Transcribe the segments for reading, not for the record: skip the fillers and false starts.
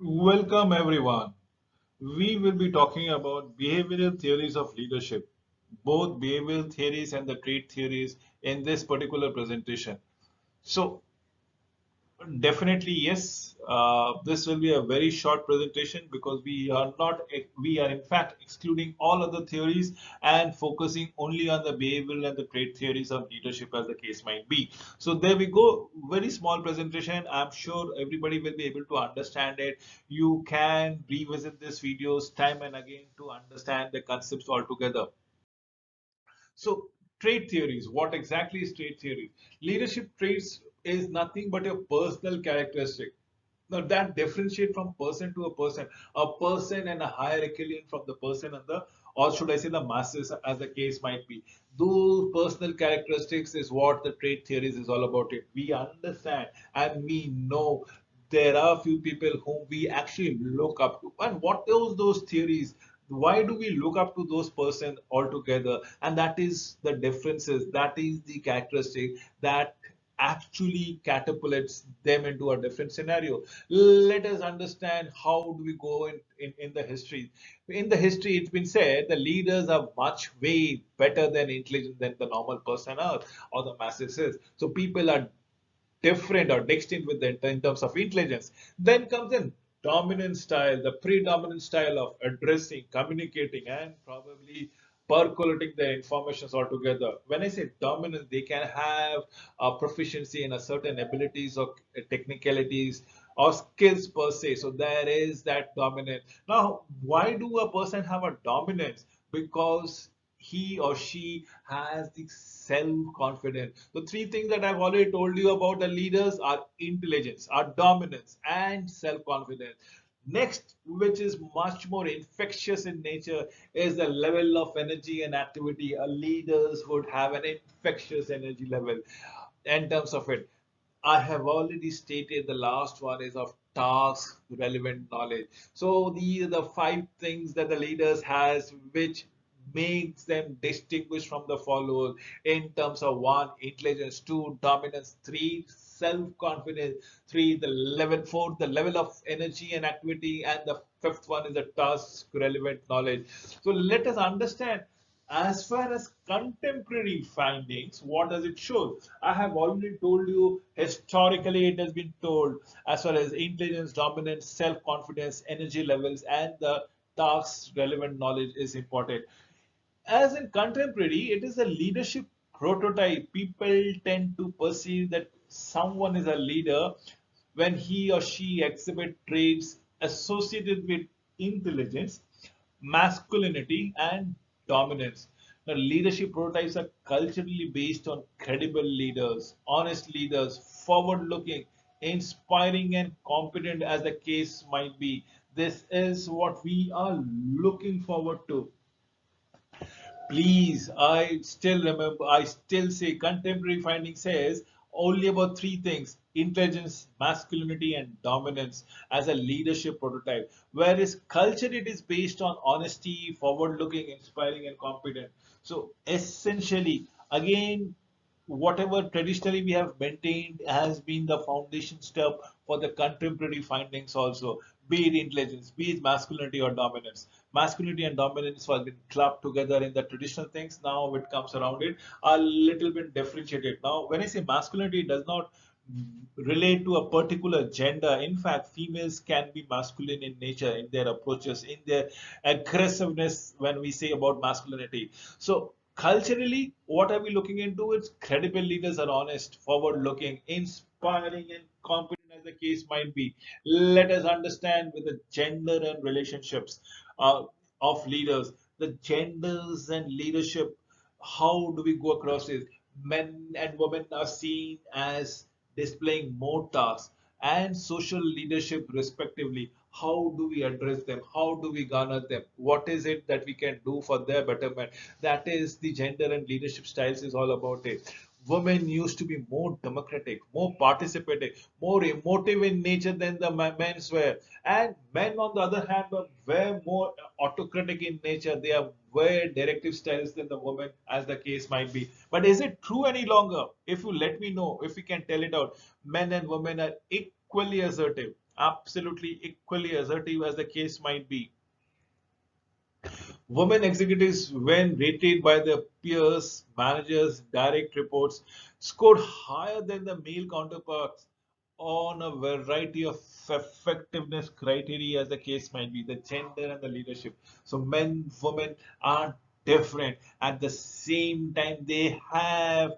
Welcome everyone. We will be talking about behavioral theories of leadership, both behavioral theories and the trait theories in this particular presentation. So definitely, yes. This will be a very short presentation because we are in fact excluding all other theories and focusing only on the behavioral and the trait theories of leadership as the case might be. So there we go. Very small presentation. I'm sure everybody will be able to understand it. You can revisit these videos time and again to understand the concepts altogether. So, trait theories. What exactly is trait theory? Leadership traits is nothing but a personal characteristic. Now that differentiate from person to a person and a hierarchical from the person and the, or should I say the masses, as the case might be. Those personal characteristics is what the trait theories is all about. It we understand and we know there are few people whom we actually look up to. And what those theories? Why do we look up to those person altogether? And that is the differences. That is the characteristic that actually catapults them into a different scenario. Let us understand how do we go in the history. In the history, it's been said the leaders are much way better than intelligent than the normal person are or the masses is. So people are different or distinct with them in terms of intelligence. Then comes in dominant style, the predominant style of addressing, communicating, and probably percolating the informations altogether. When I say dominant, they can have a proficiency in a certain abilities or technicalities or skills per se. So there is that dominance. Now, why do a person have a dominance? Because he or she has the self-confidence. The three things that I've already told you about the leaders are intelligence, are dominance, and self-confidence. Next, which is much more infectious in nature, is the level of energy and activity. A leaders would have an infectious energy level in terms of it. I have already stated the last one is of task relevant knowledge. So these are the five things that the leaders has which makes them distinguish from the followers in terms of one, intelligence, two, dominance, three, self-confidence, three, the level, four, the level of energy and activity, and the fifth one is the task relevant knowledge. So let us understand as far as contemporary findings, what does it show? I have already told you historically it has been told as far as intelligence, dominance, self-confidence, energy levels, and the task relevant knowledge is important. As in contemporary, it is a leadership prototype. People tend to perceive that someone is a leader when he or she exhibit traits associated with intelligence, masculinity, and dominance. Now, leadership prototypes are culturally based on credible leaders, honest leaders, forward looking, inspiring, and competent, as the case might be. This is what we are looking forward to. Please, I still remember, I still say contemporary finding says only about three things: intelligence, masculinity, and dominance as a leadership prototype. Whereas culture, it is based on honesty, forward looking, inspiring, and competent. So essentially, again, whatever traditionally we have maintained has been the foundation step for the contemporary findings also, be it intelligence, be it masculinity or dominance. Masculinity and dominance have been clubbed together in the traditional things. Now it comes around it a little bit differentiated. Now, when I say masculinity, it does not relate to a particular gender. In fact, females can be masculine in nature, in their approaches, in their aggressiveness when we say about masculinity. So culturally, what are we looking into? It's credible leaders are honest, forward-looking, inspiring, and competent as the case might be. Let us understand with the gender and relationships of leaders, the genders and leadership. How do we go across it? Men and women are seen as displaying more tasks and social leadership respectively. How do we address them? How do we garner them? What is it that we can do for their betterment? That is the gender and leadership styles is all about it. Women used to be more democratic, more participative, more emotive in nature than the men's were. And men, on the other hand, were way more autocratic in nature. They are way directive styles than the women, as the case might be. But is it true any longer? If you let me know, if we can tell it out, men and women are equally assertive. absolutely equally assertive as the case might be. Women executives, when rated by their peers, managers, direct reports, scored higher than the male counterparts on a variety of effectiveness criteria, as the case might be, the gender and the leadership. So men, women are different. At the same time, they are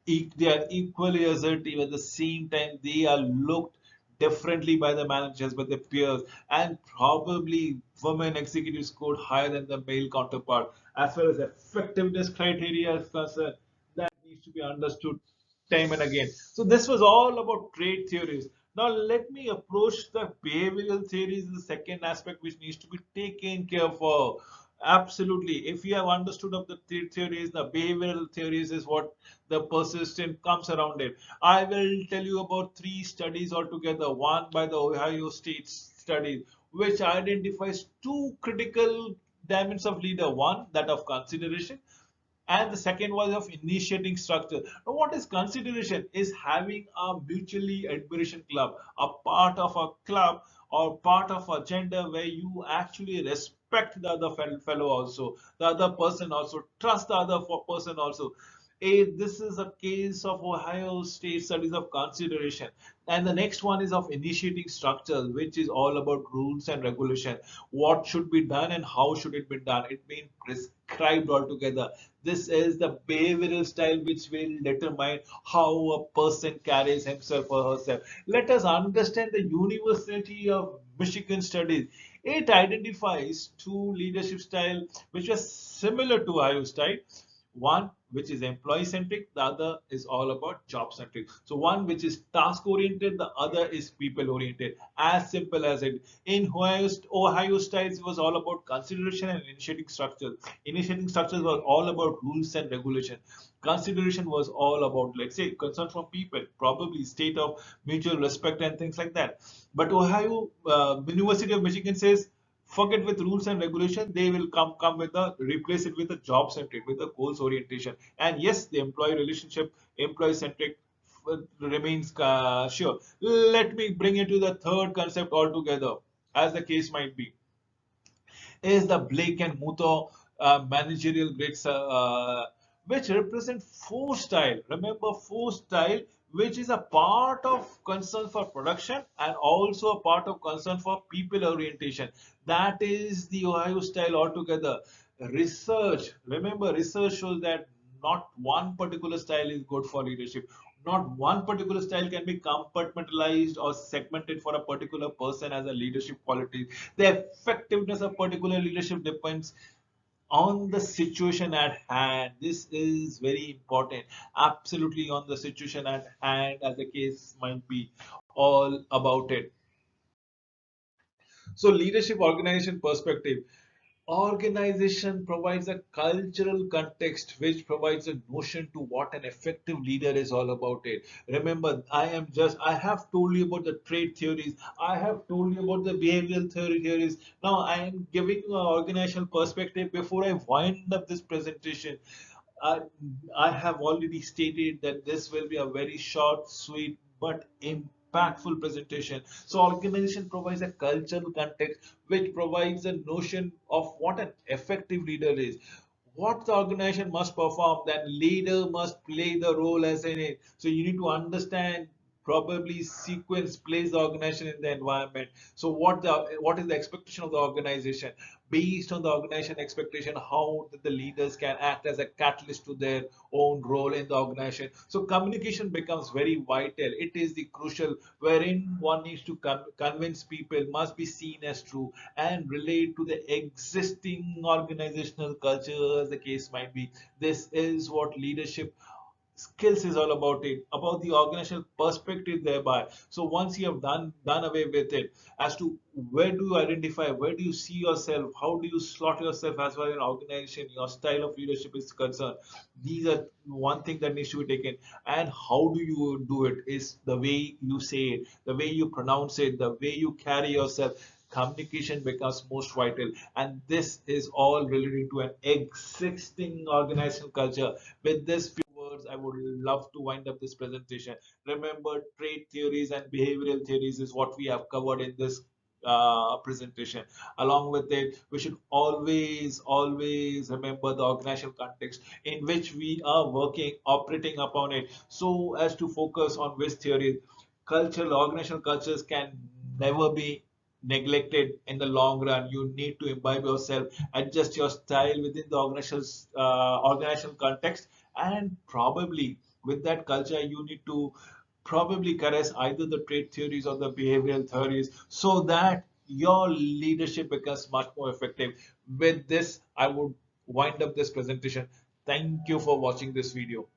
equally assertive. At the same time, they are looked differently by the managers, by their peers, and probably women executives scored higher than the male counterpart. As far as effectiveness criteria is concerned, that needs to be understood time and again. So this was all about trait theories. Now let me approach the behavioral theories, the second aspect which needs to be taken care of. Absolutely. If you have understood of the theories, the behavioral theories is what the persistent comes around it. I will tell you about three studies altogether. One by the Ohio State study, which identifies two critical dimensions of leader. One, that of consideration, and the second was of initiating structure. Now, what is consideration? Is having a mutually admiration club, a part of a club or part of a gender where you actually respect the other fellow also, the other person also, trust the other person also. This is a case of Ohio State studies of consideration. And the next one is of initiating structures, which is all about rules and regulation. What should be done and how should it be done? It being prescribed altogether. This is the behavioral style which will determine how a person carries himself or herself. Let us understand the University of Michigan studies. It identifies two leadership style which are similar to Ohio style. One which is employee centric, the other is all about job centric. So one which is task oriented, the other is people oriented. As simple as it. In Ohio styles, it was all about consideration and initiating structures. Initiating structures was all about rules and regulation. Consideration was all about, let's say, concern from people, probably state of mutual respect and things like that. But Ohio University of Michigan says forget with rules and regulation. They will come with a replace it with a job centric, with a goals orientation. And yes, the employee relationship, employee centric remains sure. Let me bring you to the third concept altogether, as the case might be, is the Blake and Muto managerial grades, which represent four style. Remember, four style, which is a part of concern for production and also a part of concern for people orientation. That is the Ohio style altogether. Research, remember, research shows that not one particular style is good for leadership. Not one particular style can be compartmentalized or segmented for a particular person as a leadership quality. The effectiveness of particular leadership depends on the situation at hand. This is very important. Absolutely on the situation at hand, as the case might be, all about it. So, leadership organization perspective. Organization provides a cultural context which provides a notion to what an effective leader is all about it. Remember, I have told you about the trait theories, I have told you about the behavioral theories. Now I am giving you an organizational perspective before I wind up this presentation. I, I have already stated that this will be a very short, sweet, but impactful presentation. So, organization provides a cultural context which provides a notion of what an effective leader is. What the organization must perform, that leader must play the role as in it. So, you need to understand probably sequence plays the organization in the environment. So what is the expectation of the organization? Based on the organization expectation, how the leaders can act as a catalyst to their own role in the organization. So communication becomes very vital. It is the crucial wherein one needs to convince people, must be seen as true and relate to the existing organizational culture, as the case might be. This is what leadership skills is all about the organizational perspective thereby. So once you have done away with it, as to where do you identify, where do you see yourself, how do you slot yourself as well in an organization, your style of leadership is concerned, these are one thing that needs to be taken. And how do you do it is the way you say it, the way you pronounce it, the way you carry yourself. Communication becomes most vital, and this is all related to an existing organizational culture. With this words I would love to wind up this presentation. Remember, trait theories and behavioral theories is what we have covered in this presentation. Along with it, we should always remember the organizational context in which we are working, operating upon it, so as to focus on which theory. Cultural, organizational cultures can never be neglected in the long run. You need to imbibe yourself, adjust your style within the organizational context, and probably with that culture, you need to probably caress either the trait theories or the behavioral theories so that your leadership becomes much more effective. With this, I would wind up this presentation. Thank you for watching this video.